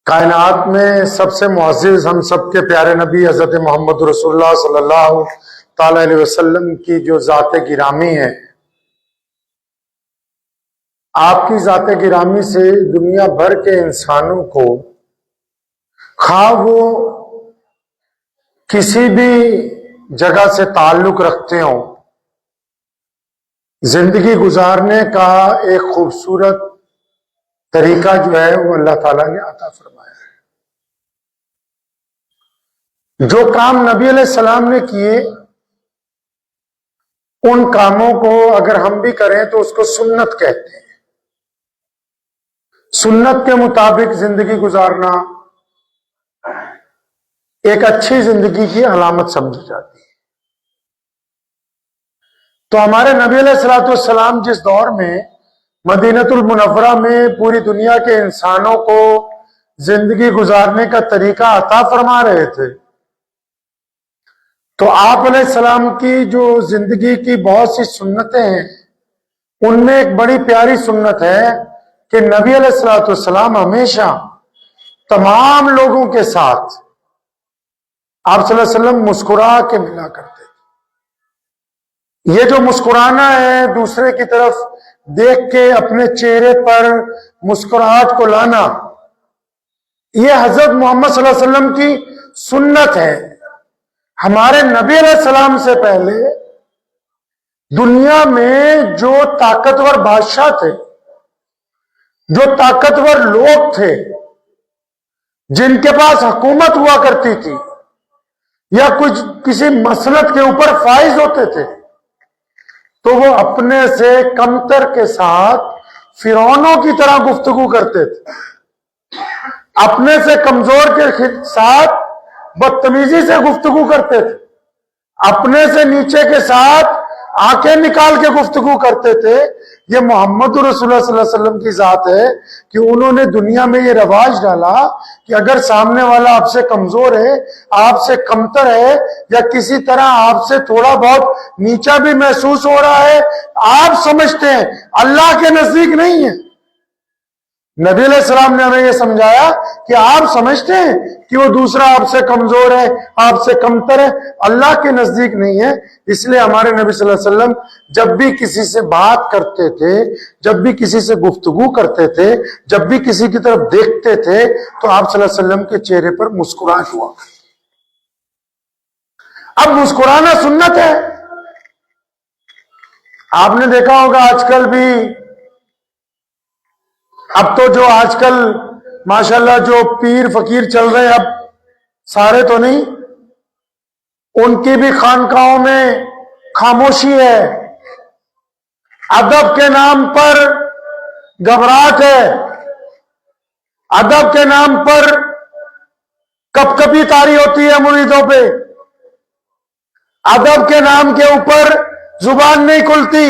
کائنات میں سب سے معزز ہم سب کے پیارے نبی حضرت محمد رسول اللہ صلی اللہ تعالی علیہ وسلم کی جو ذات گرامی ہے، آپ کی ذات گرامی سے دنیا بھر کے انسانوں کو، خواہ وہ کسی بھی جگہ سے تعلق رکھتے ہوں، زندگی گزارنے کا ایک خوبصورت طریقہ جو ہے وہ اللہ تعالیٰ نے عطا فرمایا ہے۔ جو کام نبی علیہ السلام نے کیے، ان کاموں کو اگر ہم بھی کریں تو اس کو سنت کہتے ہیں۔ سنت کے مطابق زندگی گزارنا ایک اچھی زندگی کی علامت سمجھی جاتی ہے۔ تو ہمارے نبی علیہ الصلوۃ والسلام جس دور میں مدینۃ المنورہ میں پوری دنیا کے انسانوں کو زندگی گزارنے کا طریقہ عطا فرما رہے تھے، تو آپ علیہ السلام کی جو زندگی کی بہت سی سنتیں ہیں، ان میں ایک بڑی پیاری سنت ہے کہ نبی علیہ الصلوۃ والسلام ہمیشہ تمام لوگوں کے ساتھ آپ صلی اللہ علیہ وسلم مسکرا کے ملا کرتے تھے۔ یہ جو مسکرانا ہے، دوسرے کی طرف دیکھ کے اپنے چہرے پر مسکراہٹ کو لانا، یہ حضرت محمد صلی اللہ علیہ وسلم کی سنت ہے۔ ہمارے نبی علیہ السلام سے پہلے دنیا میں جو طاقتور بادشاہ تھے، جو طاقتور لوگ تھے، جن کے پاس حکومت ہوا کرتی تھی یا کچھ کسی مسلط کے اوپر فائز ہوتے تھے، تو وہ اپنے سے کمتر کے ساتھ فرعونوں کی طرح گفتگو کرتے تھے، اپنے سے کمزور کے ساتھ بدتمیزی سے گفتگو کرتے تھے، اپنے سے نیچے کے ساتھ آنکھیں نکال کے گفتگو کرتے تھے۔ یہ محمد رسول اللہ صلی اللہ علیہ وسلم کی ذات ہے کہ انہوں نے دنیا میں یہ رواج ڈالا کہ اگر سامنے والا آپ سے کمزور ہے، آپ سے کمتر ہے، یا کسی طرح آپ سے تھوڑا بہت نیچا بھی محسوس ہو رہا ہے، آپ سمجھتے ہیں، اللہ کے نزدیک نہیں ہے۔ نبی علیہ السلام نے ہمیں یہ سمجھایا کہ آپ سمجھتے ہیں کہ وہ دوسرا آپ سے کمزور ہے، آپ سے کمتر ہے، اللہ کے نزدیک نہیں ہے۔ اس لیے ہمارے نبی صلی اللہ علیہ وسلم جب بھی کسی سے بات کرتے تھے، جب بھی کسی سے گفتگو کرتے تھے، جب بھی کسی کی طرف دیکھتے تھے، تو آپ صلی اللہ علیہ وسلم کے چہرے پر مسکراہٹ ہوا۔ اب مسکرانا سنت ہے۔ آپ نے دیکھا ہوگا آج کل بھی، اب تو جو آج کل ماشاءاللہ جو پیر فقیر چل رہے ہیں، اب سارے تو نہیں، ان کی بھی خانقاہوں میں خاموشی ہے، ادب کے نام پر گھبراہٹ ہے، ادب کے نام پر کپ کپی طاری ہوتی ہے مریدوں پہ، ادب کے نام کے اوپر زبان نہیں کھلتی،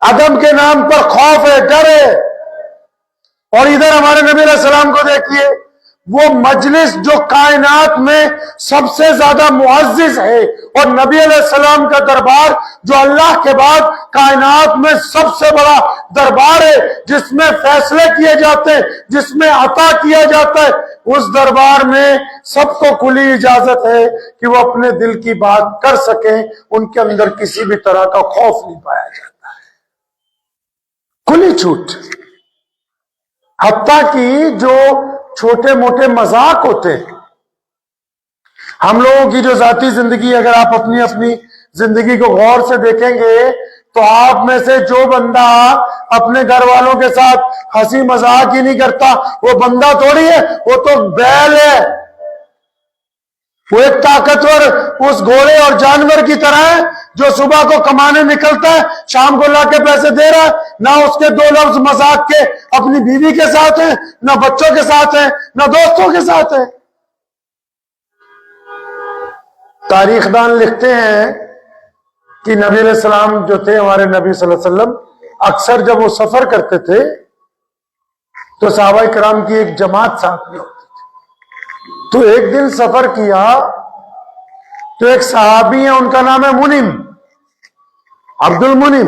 ادب کے نام پر خوف ہے، ڈر ہے۔ اور ادھر ہمارے نبی علیہ السلام کو دیکھیے، وہ مجلس جو کائنات میں سب سے زیادہ معزز ہے، اور نبی علیہ السلام کا دربار جو اللہ کے بعد کائنات میں سب سے بڑا دربار ہے، جس میں فیصلے کیے جاتے ہیں، جس میں عطا کیا جاتا ہے، اس دربار میں سب کو کھلی اجازت ہے کہ وہ اپنے دل کی بات کر سکیں، ان کے اندر کسی بھی طرح کا خوف نہیں پایا جاتا ہے، کھلی چھوٹ۔ حتیٰ کہ جو چھوٹے موٹے مذاق ہوتے ہیں، ہم لوگوں کی جو ذاتی زندگی، اگر آپ اپنی زندگی کو غور سے دیکھیں گے تو آپ میں سے جو بندہ اپنے گھر والوں کے ساتھ ہنسی مذاق ہی نہیں کرتا، وہ بندہ تھوڑی ہے، وہ تو بیل ہے، وہ ایک طاقتور اس گھوڑے اور جانور کی طرح ہے جو صبح کو کمانے نکلتا ہے، شام کو لا کے پیسے دے رہا ہے، نہ اس کے دو لفظ مذاق کے اپنی بیوی کے ساتھ ہیں، نہ بچوں کے ساتھ ہیں، نہ دوستوں کے ساتھ ہیں۔ تاریخ دان لکھتے ہیں کہ نبی علیہ السلام جو تھے، ہمارے نبی صلی اللہ علیہ وسلم، اکثر جب وہ سفر کرتے تھے تو صحابہ کرام کی ایک جماعت ساتھ میں ہوتی تھی۔ تو ایک دن سفر کیا تو ایک صحابی ہیں، ان کا نام ہے منم، عبد المنم۔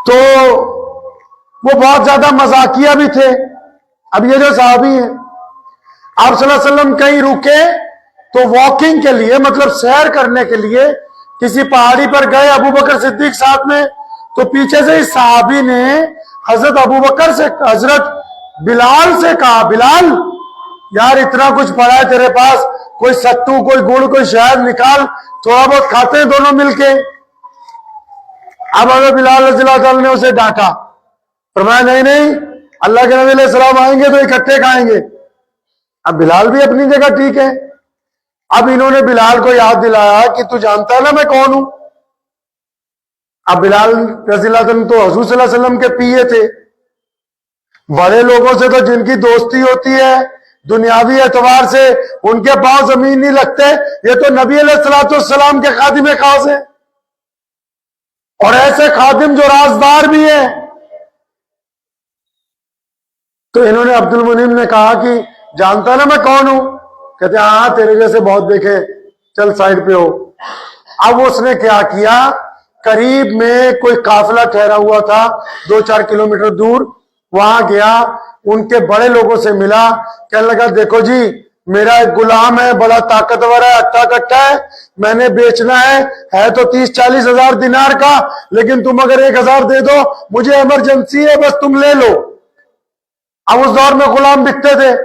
تو وہ بہت زیادہ مزاقیہ بھی تھے، اب یہ جو صحابی ہیں، آپ صلی اللہ علیہ وسلم کہیں رکے تو واکنگ کے لیے، مطلب سیر کرنے کے لیے کسی پہاڑی پر گئے، ابو بکر صدیق ساتھ میں، تو پیچھے سے اس صحابی نے حضرت ابو بکر سے، حضرت بلال سے کہا، بلال یار اتنا کچھ پڑا ہے تیرے پاس، کوئی ستو، کوئی گڑ، کوئی شہد نکال، تھوڑا بہت کھاتے ہیں دونوں مل کے۔ اب حضرت بلال رضی اللہ عنہ نے اسے ڈانٹا، فرمایا نہیں نہیں، اللہ کے نبی علیہ السلام آئیں گے تو اکٹھے کھائیں گے۔ اب بلال بھی اپنی جگہ ٹھیک ہے، اب انہوں نے بلال کو یاد دلایا کہ تو جانتا ہے نا میں کون ہوں۔ اب بلال رضی اللہ عنہ تو حضور صلی اللہ علیہ وسلم کے پیے تھے، بڑے لوگوں سے تو جن کی دوستی ہوتی ہے دنیاوی اعتبار سے ان کے پاؤں زمین نہیں لگتے، یہ تو نبی علیہ الصلوۃ والسلام کے خادم خاص ہیں، اور ایسے خادم جو رازدار بھی ہیں۔ تو انہوں نے عبد المنعم نے کہا کہ جانتا نا میں کون ہوں؟ کہتے ہاں تیرے جیسے بہت دیکھے، چل سائڈ پہ ہو۔ اب اس نے کیا کیا، قریب میں کوئی قافلہ ٹھہرا ہوا تھا 2-4 کلومیٹر دور، وہاں گیا، ان کے بڑے لوگوں سے ملا، کہنے لگا دیکھو جی میرا ایک غلام ہے، بڑا طاقتور ہے، اٹھا کٹھا ہے، میں نے بیچنا ہے تو 30-40 ہزار دینار کا، لیکن تم اگر 1000 دے دو مجھے ایمرجنسی ہے، بس تم لے لو۔ اب اس دور میں غلام بکتے تھے،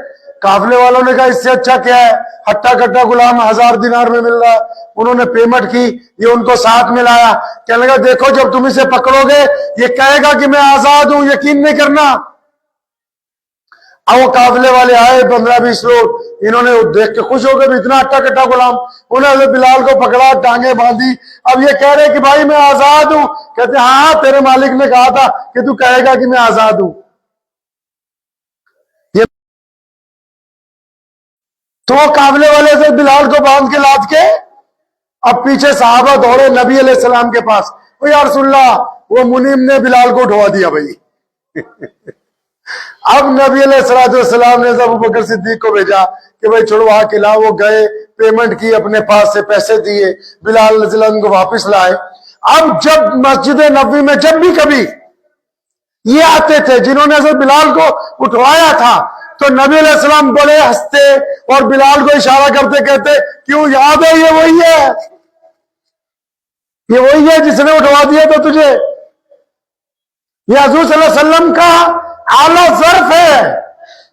قافلے والوں نے کہا اس سے اچھا کیا ہے، ہٹا کٹا غلام 1000 دینار میں مل رہا ہے۔ انہوں نے پیمنٹ کی، یہ ان کو ساتھ میں لایا، کہنے لگا دیکھو جب تم اسے پکڑو گے یہ کہے گا کہ میں آزاد ہوں، یقین نہیں کرنا۔ اب وہ قافلے والے آئے 15-20 لوگ، انہوں نے دیکھ کے خوش ہو گئے، اتنا ہٹا کٹا غلام، انہوں نے بلال کو پکڑا، ٹانگیں باندھی، اب یہ کہہ رہے کہ بھائی میں آزاد ہوں، کہتے ہاں تیرے مالک نے کہا تھا کہ تو کہے گا کہ میں آزاد ہوں۔ تو وہ قافلے والے سے بلال کو باندھ کے لاد کے اب پیچھے صحابہ دوڑے نبی علیہ السلام کے پاس، او یا رسول اللہ وہ منیم نے بلال کو اٹھوا دیا بھائی۔ اب نبی علیہ السلام نے ابو بکر صدیق کو بھیجا کہ بھائی چھڑوا کے لا، وہ گئے، پیمنٹ کی، اپنے پاس سے پیسے دیے، بلال رضی اللہ عنہ کو واپس لائے۔ اب جب مسجد نبوی میں جب بھی کبھی یہ آتے تھے جنہوں نے حضرت بلال کو اٹھوایا تھا تو نبی علیہ السلام بڑے ہنستے اور بلال کو اشارہ کرتے کہتے کیوں یاد ہے یہ وہی ہے، یہ وہی ہے جس نے اٹھوا دیا تھا تجھے۔ یہ حضور صلی اللہ علیہ وسلم کا اعلیٰ ظرف ہے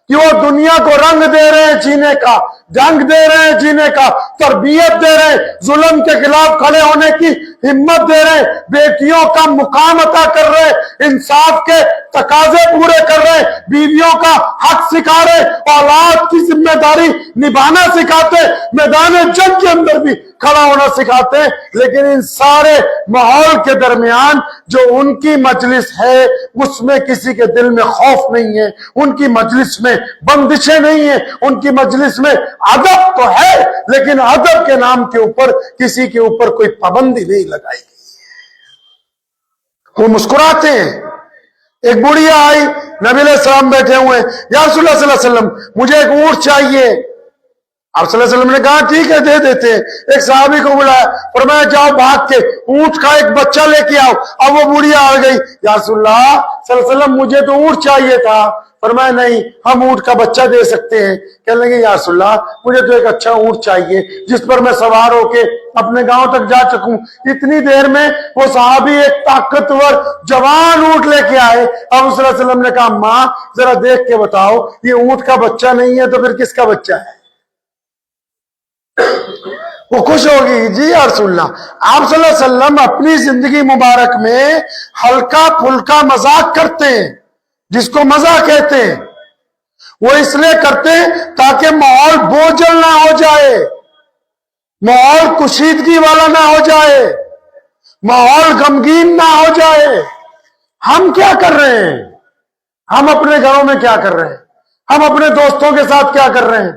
کہ وہ دنیا کو رنگ دے رہے ہیں جینے کا، جنگ دے رہے ہیں جینے کا، تربیت دے رہے ہیں، ظلم کے خلاف کھڑے ہونے کی ہمت دے رہے ہیں، بیٹیوں کا مقام عطا کر رہے ہیں، انصاف کے تقاضے پورے کر رہے ہیں، بیویوں کا حق سکھا رہے، اولاد کی ذمہ داری نبھانا سکھاتے، میدان جنگ کے اندر بھی کھڑا ہونا سکھاتے ہیں۔ لیکن ان سارے ماحول کے درمیان جو ان کی مجلس ہے اس میں کسی کے دل میں خوف نہیں ہے، ان کی مجلس میں بندشیں نہیں ہیں، ان کی مجلس میں ادب تو ہے لیکن ادب کے نام کے اوپر کسی کے اوپر کوئی پابندی نہیں لگائی گئی۔ وہ مسکراتے ہیں۔ ایک بڑھیا آئی، نبی علیہ السلام بیٹھے ہوئے، یا رسول اللہ صلی اللہ علیہ وسلم مجھے ایک اونٹ چاہیے۔ آپ صلی اللہ علیہ وسلم نے کہا ٹھیک ہے دے دیتے ہیں۔ ایک صحابی کو بلایا، فرمایا جاؤ بھاگ کے اونٹ کا ایک بچہ لے کے آؤ۔ اب وہ بڑھیا آ گئی، یا رسول اللہ صلی اللہ علیہ وسلم مجھے تو اونٹ چاہیے تھا۔ فرمایا نہیں ہم اونٹ کا بچہ دے سکتے ہیں۔ کہنے لگے یا رسول اللہ مجھے تو ایک اچھا اونٹ چاہیے جس پر میں سوار ہو کے اپنے گاؤں تک جا سکوں۔ اتنی دیر میں وہ صحابی ایک طاقتور جوان اونٹ لے کے آئے۔ اب صلی اللہ علیہ وسلم نے کہا ماں ذرا دیکھ کے بتاؤ یہ اونٹ کا بچہ نہیں ہے تو پھر کس کا بچہ ہے؟ وہ خوش ہوگی جی یا رسول اللہ۔ آپ صلی اللہ علیہ وسلم اپنی زندگی مبارک میں ہلکا پھلکا مذاق کرتے ہیں، جس کو مزاح کہتے ہیں، وہ اس لیے کرتے ہیں تاکہ ماحول بوجھل نہ ہو جائے، ماحول کشیدگی والا نہ ہو جائے، ماحول غمگین نہ ہو جائے۔ ہم کیا کر رہے ہیں؟ ہم اپنے گھروں میں کیا کر رہے ہیں؟ ہم اپنے دوستوں کے ساتھ کیا کر رہے ہیں؟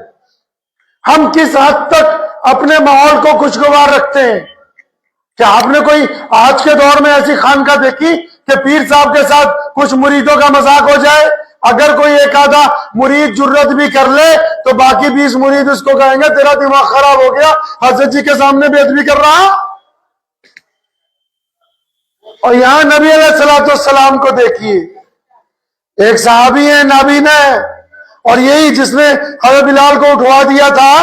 ہم کس حد تک اپنے ماحول کو خوشگوار رکھتے ہیں؟ کیا آپ نے کوئی آج کے دور میں ایسی خانقاہ دیکھی کہ پیر صاحب کے ساتھ کچھ مریدوں کا مذاق ہو جائے؟ اگر کوئی ایک آدھا مرید جرت بھی کر لے تو باقی 20 مرید اس کو کہیں گے تیرا دماغ خراب ہو گیا، حضرت جی کے سامنے بے ادبی کر رہا۔ اور یہاں نبی علیہ السلام کو دیکھیے، ایک صحابی ہیں نابینا ہے، اور یہی جس نے حضرت بلال کو اٹھوا دیا تھا،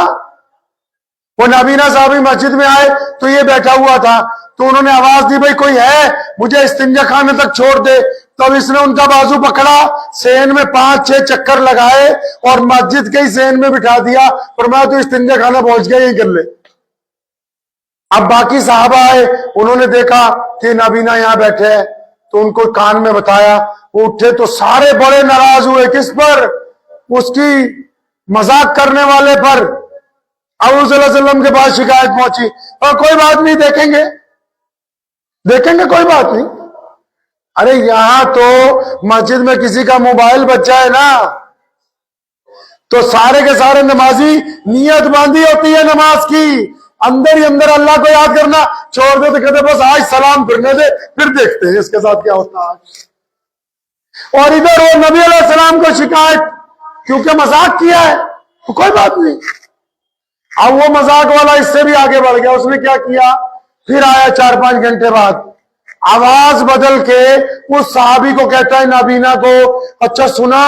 وہ نابینا صاحب مسجد میں آئے تو یہ بیٹھا ہوا تھا، تو انہوں نے آواز دی بھائی کوئی ہے مجھے استنجا خانے تک چھوڑ دے، تو اس نے ان کا بازو پکڑا، سین میں 5-6 چکر لگائے اور مسجد کے ہی سین میں بٹھا دیا، فرمایا تو استنجا خانہ پہنچ گیا یہی کر لے۔ اب باقی صحابہ آئے، انہوں نے دیکھا کہ نابینا یہاں بیٹھے ہیں، تو ان کو کان میں بتایا، وہ اٹھے تو سارے بڑے ناراض ہوئے، کس پر؟ اس کی مذاق کرنے والے پر۔ حضور صلی اللہ علیہ وسلم کے پاس شکایت پہنچی، اور کوئی بات نہیں، دیکھیں گے کوئی بات نہیں۔ ارے یہاں تو مسجد میں کسی کا موبائل بچ جائے نا تو سارے کے سارے نمازی نیت باندھی ہوتی ہے نماز کی، اندر ہی اندر اللہ کو یاد کرنا چھوڑ دے تو کہتے بس آج سلام پھرنے دے، پھر دیکھتے ہیں اس کے ساتھ کیا ہوتا ہے۔ اور ادھر وہ نبی علیہ السلام کو شکایت، کیونکہ مذاق کیا ہے تو کوئی بات نہیں۔ اب وہ مذاق والا اس سے بھی آگے بڑھ گیا، اس نے کیا کیا، پھر آیا 4-5 گھنٹے بعد، آواز بدل کے اس صحابی کو کہتا ہے نابینا کو، اچھا سنا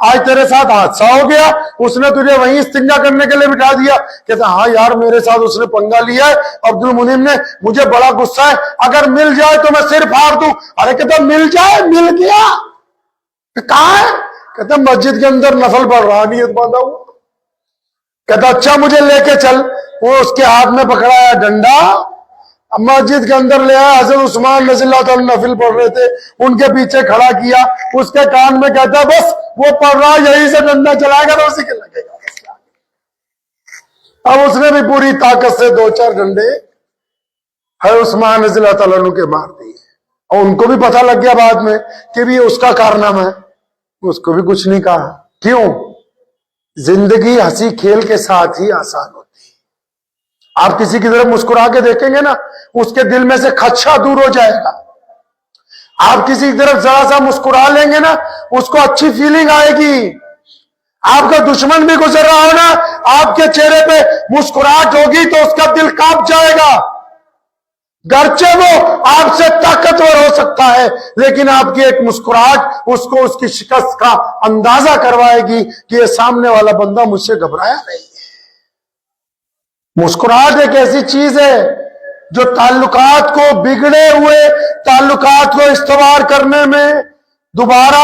آج تیرے ساتھ حادثہ ہو گیا، اس نے تجھے وہیں استنجا کرنے کے لیے بٹھا دیا؟ کہتا ہاں یار میرے ساتھ اس نے پنگا لیا ہے، عبد المنعم نے، مجھے بڑا غصہ ہے، اگر مل جائے تو میں سر پھاڑ دوں۔ ارے کہتا مل جائے، مل گیا، کہاں ہے؟ کہتا مسجد کے اندر نفل پڑھ رہا، نیت باندھا ہوا۔ کہتا اچھا مجھے لے کے چل، وہ اس کے ہاتھ میں پکڑایا ڈنڈا، مسجد کے اندر لے آیا، حضرت عثمان رضی اللہ تعالیٰ نفل پڑھ رہے تھے، ان کے پیچھے کھڑا کیا، اس کے کان میں کہتا بس وہ پڑھ رہا یہی سے ڈنڈا چلائے گا تو اسی کے لگے گا۔ اب اس نے بھی پوری طاقت سے 2-4 ڈنڈے حضرت عثمان رضی اللہ تعالیٰ عنہ کے مار دیے، اور ان کو بھی پتہ لگ گیا بعد میں کہ بھی اس کا کارنامہ ہے، اس کو بھی کچھ نہیں کہا۔ کیوں؟ زندگی ہنسی کھیل کے ساتھ ہی آسان ہوتی ہے۔ آپ کسی کی طرف مسکرا کے دیکھیں گے نا، اس کے دل میں سے خدشہ دور ہو جائے گا۔ آپ کسی کی طرف ذرا سا مسکرا لیں گے نا، اس کو اچھی فیلنگ آئے گی۔ آپ کا دشمن بھی گزر رہا ہو نا، آپ کے چہرے پہ مسکراہٹ ہوگی تو اس کا دل کانپ جائے گا، گرچہ وہ آپ سے طاقتور ہو سکتا ہے، لیکن آپ کی ایک مسکراہٹ اس کو اس کی شکست کا اندازہ کروائے گی کہ یہ سامنے والا بندہ مجھ سے گھبرایا نہیں ہے۔ مسکراہٹ ایک ایسی چیز ہے جو تعلقات کو، بگڑے ہوئے تعلقات کو استوار کرنے میں دوبارہ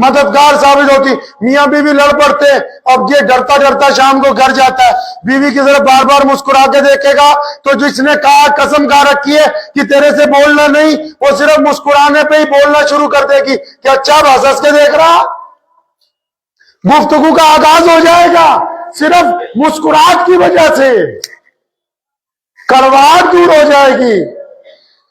مددگار ثابت ہوتی۔ میاں بیوی لڑ پڑتے، اب یہ ڈرتا ڈرتا شام کو گھر جاتا ہے، بیوی کی طرف بار بار مسکرا کے دیکھے گا تو جس نے کہا قسم کھا رکھی ہے کہ تیرے سے بولنا نہیں، وہ صرف مسکرانے پہ ہی بولنا شروع کر دے گی کہ اچھا بس ہنس کے دیکھ رہا۔ گفتگو کا آغاز ہو جائے گا صرف مسکراہٹ کی وجہ سے، کڑواہٹ دور ہو جائے گی،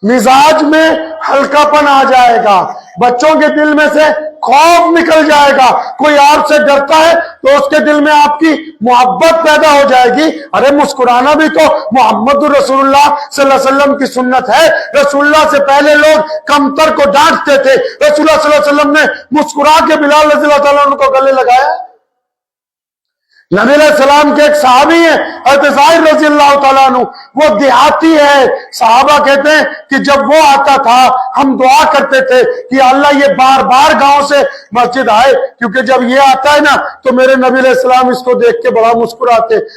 مزاج میں ہلکا پن آ جائے گا، بچوں کے دل میں سے خوف نکل جائے گا، کوئی آپ سے ڈرتا ہے تو اس کے دل میں آپ کی محبت پیدا ہو جائے گی۔ ارے مسکرانا بھی تو محمد رسول اللہ صلی اللہ علیہ وسلم کی سنت ہے۔ رسول اللہ سے پہلے لوگ کمتر کو ڈانٹتے تھے، رسول اللہ صلی اللہ علیہ وسلم نے مسکرا کے بلال رضی اللہ تعالیٰ عنہ کو گلے لگایا۔ نبی علیہ السلام کے ایک صحابی ہیں حضرت زائر رضی اللہ تعالیٰ عنہ، وہ دیہاتی ہے، صحابہ کہتے ہیں کہ جب وہ آتا تھا ہم دعا کرتے تھے کہ اللہ یہ بار بار گاؤں سے مسجد آئے، کیونکہ جب یہ آتا ہے نا تو میرے نبی علیہ السلام اس کو دیکھ کے بڑا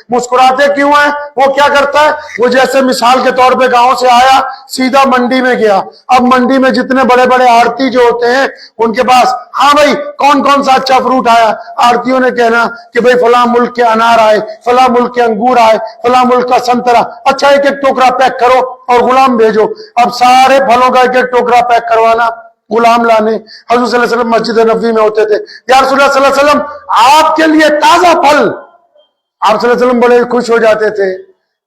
مسکراتے کیوں ہیں؟ وہ کیا کرتا ہے، وہ جیسے مثال کے طور پہ گاؤں سے آیا سیدھا منڈی میں گیا، اب منڈی میں جتنے بڑے بڑے آڑتی جو ہوتے ہیں ان کے پاس ہاں بھائی کون کون سا اچھا فروٹ آیا، آڑتیوں نے کہنا کہ بھئی فلاں ملک کے انار آئے، فلاں ملک کے انگور آئے، فلاں ملک کا سنترا، اچھا ایک ایک ٹوکرا پیک کرو اور غلام بھیجو۔ اب سارے پھلوں کا ایک ایک ٹوکرا پیک کروانا، غلام لانے۔ حضور صلی اللہ علیہ وسلم مسجد نبوی میں ہوتے تھے، یا رسول اللہ صلی اللہ علیہ وسلم آپ کے لیے تازہ پھل، آپ صلی اللہ علیہ وسلم بڑے خوش ہو جاتے تھے،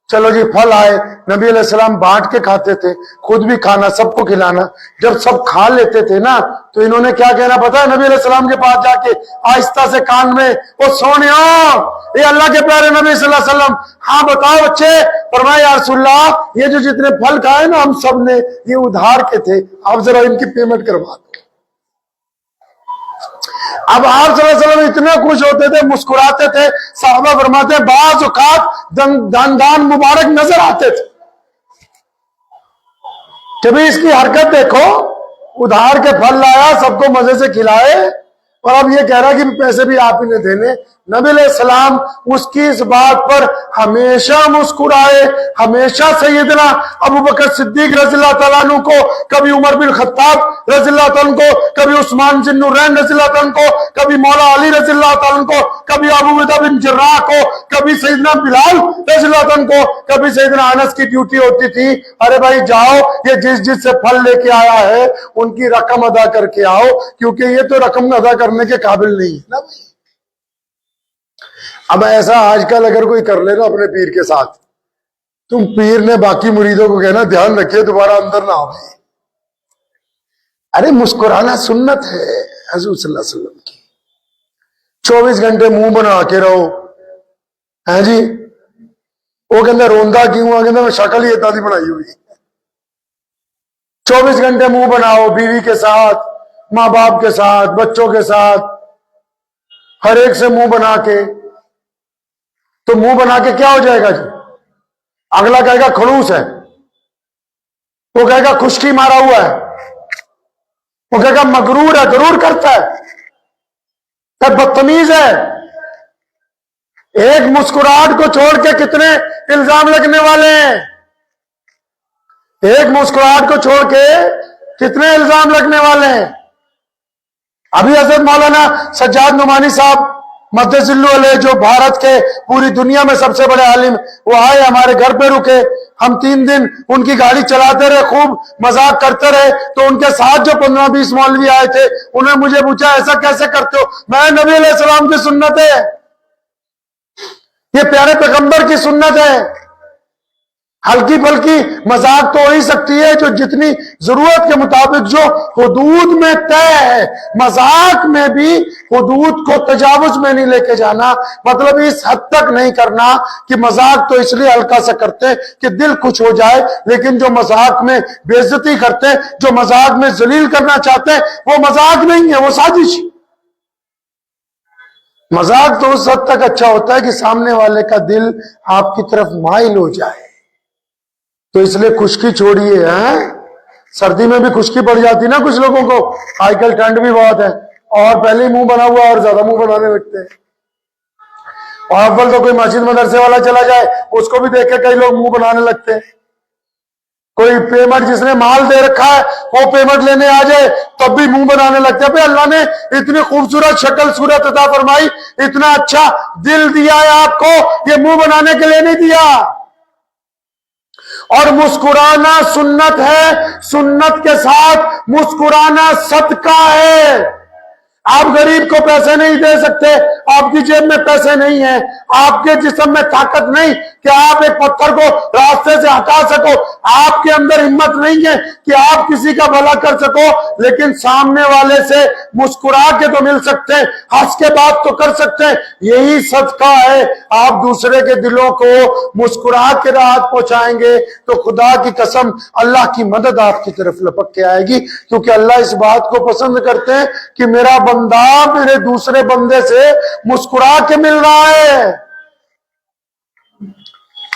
چلو جی پھل آئے، نبی علیہ السلام بانٹ کے کھاتے تھے، خود بھی کھانا سب کو کھلانا۔ جب سب کھا لیتے تھے نا تو انہوں نے کیا کہنا پتا ہے، نبی علیہ السلام کے پاس جا کے آہستہ سے کان میں، وہ سونیا اے اللہ کے پیارے نبی صلی اللہ علیہ وسلم، ہاں بتاؤ بچے، فرمایا یا رسول اللہ یہ جو جتنے پھل کھائے نا ہم سب نے یہ ادھار کے تھے، آپ ذرا ان کی پیمنٹ کروا دو۔ اب آپ صلی اللہ علیہ وسلم اتنے خوش ہوتے تھے، مسکراتے تھے، صحابہ فرماتے ہیں بعض اوقات دندان مبارک نظر آتے تھے کہ بھی اس کی حرکت دیکھو، ادھار کے پھل لایا، سب کو مزے سے کھلائے، اور اب یہ کہہ رہا کہ پیسے بھی آپ ہی نے دینے. نبی علیہ السلام اس کی اس بات پر ہمیشہ مسکرائے. ہمیشہ سیدنا ابو بکر صدیق رضی اللہ تعالیٰ عنہ کو, کبھی عمر بن خطاب رضی اللہ تعالیٰ عنہ کو, کبھی عثمان ذی النورین رضی اللہ تعالیٰ عنہ کو, کبھی مولا علی رضی اللہ تعالیٰ عنہ کو, کبھی ابو عبیدہ بن جراح کو, کبھی سیدنا بلال رضی اللہ تعالیٰ عنہ کو, کبھی سیدنا انس کی ڈیوٹی ہوتی تھی, ارے بھائی جاؤ یہ جس سے پھل لے کے آیا ہے ان کی رقم ادا کر کے آؤ, کیونکہ یہ تو رقم ادا کرنے کے قابل نہیں ہے نا بھائی. اب ایسا آج کل اگر کوئی کر لے نا اپنے پیر کے ساتھ, تم پیر نے باقی مریدوں کو کہنا دھیان رکھے دوبارہ اندر نہ آئے. ارے مسکرانا سنت ہے حضور صلی اللہ علیہ وسلم کی. 24 گھنٹے منہ بنا کے رہو, ہاں جی, وہ کہنا روندا کیوں, کہنا میں شکل ہی اتنا دی بنائی ہوئی. 24 گھنٹے منہ بناؤ بیوی کے ساتھ, ماں باپ کے ساتھ, بچوں کے ساتھ, ہر ایک سے منہ بنا کے. تو منہ بنا کے کیا ہو جائے گا جی؟ اگلا کہے گا کھڑوس ہے, وہ کہے گا خشکی مارا ہوا ہے, وہ کہے گا مغرور ہے, غرور کرتا ہے, کہ بدتمیز ہے. ایک مسکراہٹ کو چھوڑ کے کتنے الزام لگنے والے ہیں, ایک مسکراہٹ کو چھوڑ کے کتنے الزام لگنے والے ہیں. ابھی حضرت مولانا سجاد نعمانی صاحب مدث اللہ علیہ, جو بھارت کے پوری دنیا میں سب سے بڑے عالم, وہ آئے ہمارے گھر پہ رکے, ہم 3 دن ان کی گاڑی چلاتے رہے, خوب مذاق کرتے رہے. تو ان کے ساتھ جو 15-20 مولوی آئے تھے, انہوں نے مجھے پوچھا ایسا کیسے کرتے ہو؟ میں نبی علیہ السلام کی سنت ہے, یہ پیارے پیغمبر کی سنت ہے. ہلکی پھلکی مذاق تو ہو ہی سکتی ہے جو جتنی ضرورت کے مطابق جو حدود میں طے ہے. مذاق میں بھی حدود کو تجاوز میں نہیں لے کے جانا, مطلب اس حد تک نہیں کرنا کہ مذاق تو اس لیے ہلکا سا کرتے ہیں کہ دل خوش ہو جائے, لیکن جو مذاق میں بے عزتی کرتے ہیں, جو مذاق میں ذلیل کرنا چاہتے ہیں, وہ مذاق نہیں ہے, وہ سازش. مذاق تو اس حد تک اچھا ہوتا ہے کہ سامنے والے کا دل آپ کی طرف مائل ہو جائے. تو اس لیے خشکی چھوڑیے. سردی میں بھی خشکی پڑ جاتی نا کچھ لوگوں کو, آج کل ٹھنڈ بھی بہت ہے, اور پہلے ہی منہ بنا ہوا اور زیادہ منہ بنانے لگتے ہیں. اور اول تو کوئی مسجد مدرسے والا چلا جائے, اس کو بھی دیکھ کے کئی لوگ منہ بنانے لگتے ہیں. کوئی پیمنٹ جس نے مال دے رکھا ہے وہ پیمنٹ لینے آ جائے تب بھی منہ بنانے لگتے ہیں. اللہ نے اتنی خوبصورت شکل صورت عطا فرمائی, اتنا اچھا دل دیا ہے آپ کو, یہ منہ بنانے کے لیے نہیں دیا. اور مسکرانا سنت ہے, سنت کے ساتھ مسکرانا صدقہ ہے. آپ غریب کو پیسے نہیں دے سکتے, آپ کی جیب میں پیسے نہیں ہیں, آپ کے جسم میں طاقت نہیں کہ آپ ایک پتھر کو راستے سے ہٹا سکو, آپ کے اندر ہمت نہیں ہے کہ آپ کسی کا بھلا کر سکو, لیکن سامنے والے سے مسکرا کے تو مل سکتے ہیں, ہنس کے بات تو کر سکتے ہیں. یہی صدقہ ہے. آپ دوسرے کے دلوں کو مسکرا کے راحت پہنچائیں گے تو خدا کی قسم اللہ کی مدد آپ کی طرف لپک کے آئے گی, کیونکہ اللہ اس بات کو پسند کرتے ہیں کہ میرا بندہ میرے دوسرے بندے سے مسکرا کے مل رہا ہے.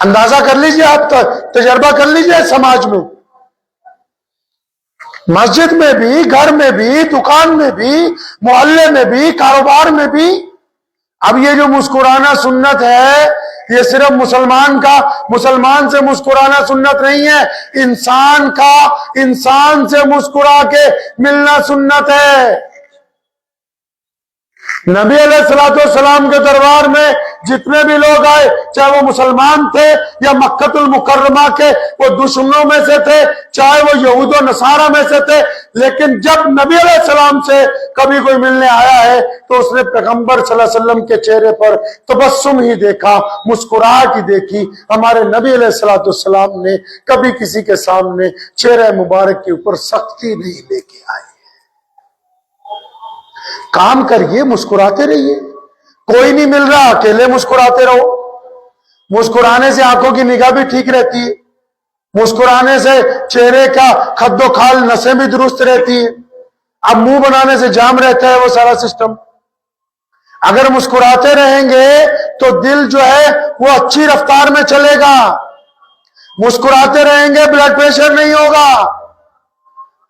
اندازہ کر لیجئے, آپ تجربہ کر لیجئے سماج میں, مسجد میں بھی, گھر میں بھی, دکان میں بھی, محلے میں بھی, کاروبار میں بھی. اب یہ جو مسکرانا سنت ہے, یہ صرف مسلمان سے مسکرانا سنت نہیں ہے, انسان کا انسان سے مسکرا کے ملنا سنت ہے. نبی علیہ السلام کے دربار میں جتنے بھی لوگ آئے, چاہے وہ مسلمان تھے یا مکہ المکرمہ کے وہ دشمنوں میں سے تھے, چاہے وہ یہود و نصارہ میں سے تھے, لیکن جب نبی علیہ السلام سے کبھی کوئی ملنے آیا ہے تو اس نے پیغمبر صلی اللہ علیہ وسلم کے چہرے پر تبسم ہی دیکھا, مسکراہٹ ہی دیکھی. ہمارے نبی علیہ السلام نے کبھی کسی کے سامنے چہرے مبارک کے اوپر سختی نہیں لے کے آئے. کام کریے, مسکراتے رہیے. کوئی نہیں مل رہا, اکیلے مسکراتے رہو. مسکرانے سے آنکھوں کی نگاہ بھی ٹھیک رہتی ہے, مسکرانے سے چہرے کا خد و خال نسیں بھی درست رہتی ہے. اب منہ بنانے سے جام رہتا ہے وہ سارا سسٹم. اگر مسکراتے رہیں گے تو دل جو ہے وہ اچھی رفتار میں چلے گا. مسکراتے رہیں گے بلڈ پریشر نہیں ہوگا,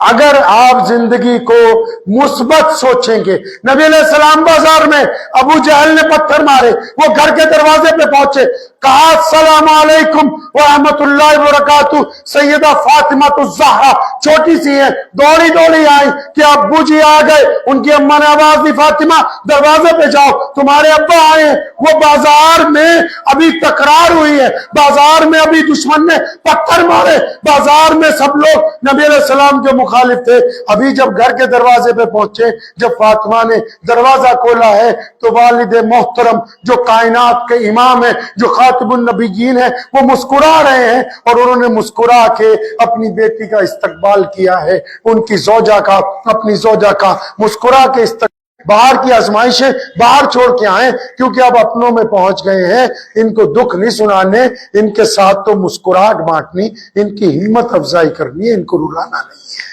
اگر آپ زندگی کو مثبت سوچیں گے. نبی علیہ السلام بازار میں ابو جہل نے پتھر مارے، وہ گھر کے دروازے پہ پہنچے، کہا السلام علیکم ورحمۃ اللہ وبرکاتہ. سیدہ فاطمہ الزہرا چھوٹی سی ہے، دوڑی دوڑی آئی کہ ابو جی آ گئے. ان کی اماں نے آواز دی، فاطمہ دروازے پہ جاؤ، تمہارے ابا آئے ہیں. وہ بازار میں ابھی تکرار ہوئی ہے، بازار میں ابھی دشمن نے پتھر مارے، بازار میں سب لوگ نبی علیہ السلام کے مخالف تھے. ابھی جب گھر کے دروازے پہ پہنچے، جب فاطمہ نے دروازہ کھولا ہے تو والد محترم جو کائنات کے امام ہیں، جو خاتم النبیین ہیں، وہ مسکرا رہے ہیں، اور انہوں نے مسکرا کے اپنی بیٹی کا استقبال کیا ہے، ان کی زوجہ کا، اپنی زوجہ کا مسکرا کے استقبال. باہر کی آزمائشیں باہر چھوڑ کے آئیں، کیونکہ اب اپنوں میں پہنچ گئے ہیں. ان کو دکھ نہیں سنانے، ان کے ساتھ تو مسکراہٹ بانٹنی، ان کی ہمت افزائی کرنی ہے، ان کو رلانا نہیں ہے.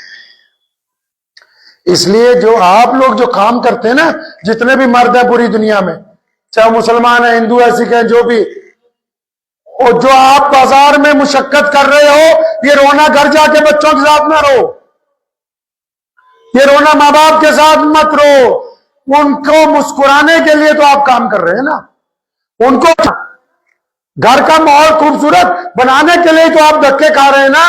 اس لیے جو آپ لوگ جو کام کرتے ہیں نا، جتنے بھی مرد ہیں پوری دنیا میں، چاہے مسلمان ہیں، ہندو ہیں، سکھ ہیں، جو بھی، اور جو آپ بازار میں مشقت کر رہے ہو، یہ رونا گھر جا کے بچوں کے ساتھ نہ رو، یہ رونا ماں باپ کے ساتھ مت رو. ان کو مسکرانے کے لیے تو آپ کام کر رہے ہیں نا، ان کو گھر کا ماحول خوبصورت بنانے کے لیے تو آپ دھکے کھا رہے ہیں نا.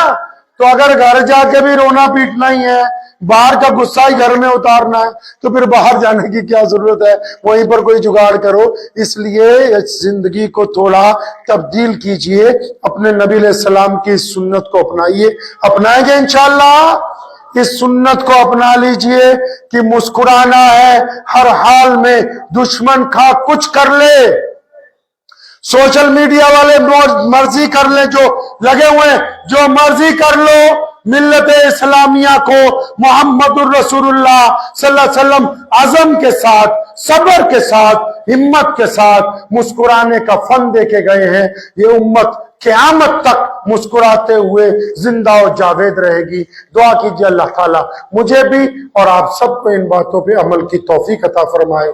تو اگر گھر جا کے بھی رونا پیٹنا ہی ہے، باہر کا غصہ ہی گھر میں اتارنا ہے، تو پھر باہر جانے کی کیا ضرورت ہے؟ وہیں پر کوئی جگاڑ کرو. اس لیے زندگی کو تھوڑا تبدیل کیجئے، اپنے نبی علیہ السلام کی سنت کو اپنائیے. اپنائیں گے انشاءاللہ؟ اس سنت کو اپنا لیجئے کہ مسکرانا ہے ہر حال میں، دشمن کھا کچھ کر لے، سوشل میڈیا والے مرضی کر لیں، جو لگے ہوئے ہیں جو مرضی کر لو، ملت اسلامیہ کو محمد الرسول اللہ صلی اللہ علیہ وسلم عزم کے ساتھ، صبر کے ساتھ، ہمت کے ساتھ مسکرانے کا فن دے کے گئے ہیں. یہ امت قیامت تک مسکراتے ہوئے زندہ و جاوید رہے گی. دعا کیجئے اللہ تعالیٰ مجھے بھی اور آپ سب کو ان باتوں پہ عمل کی توفیق عطا فرمائے.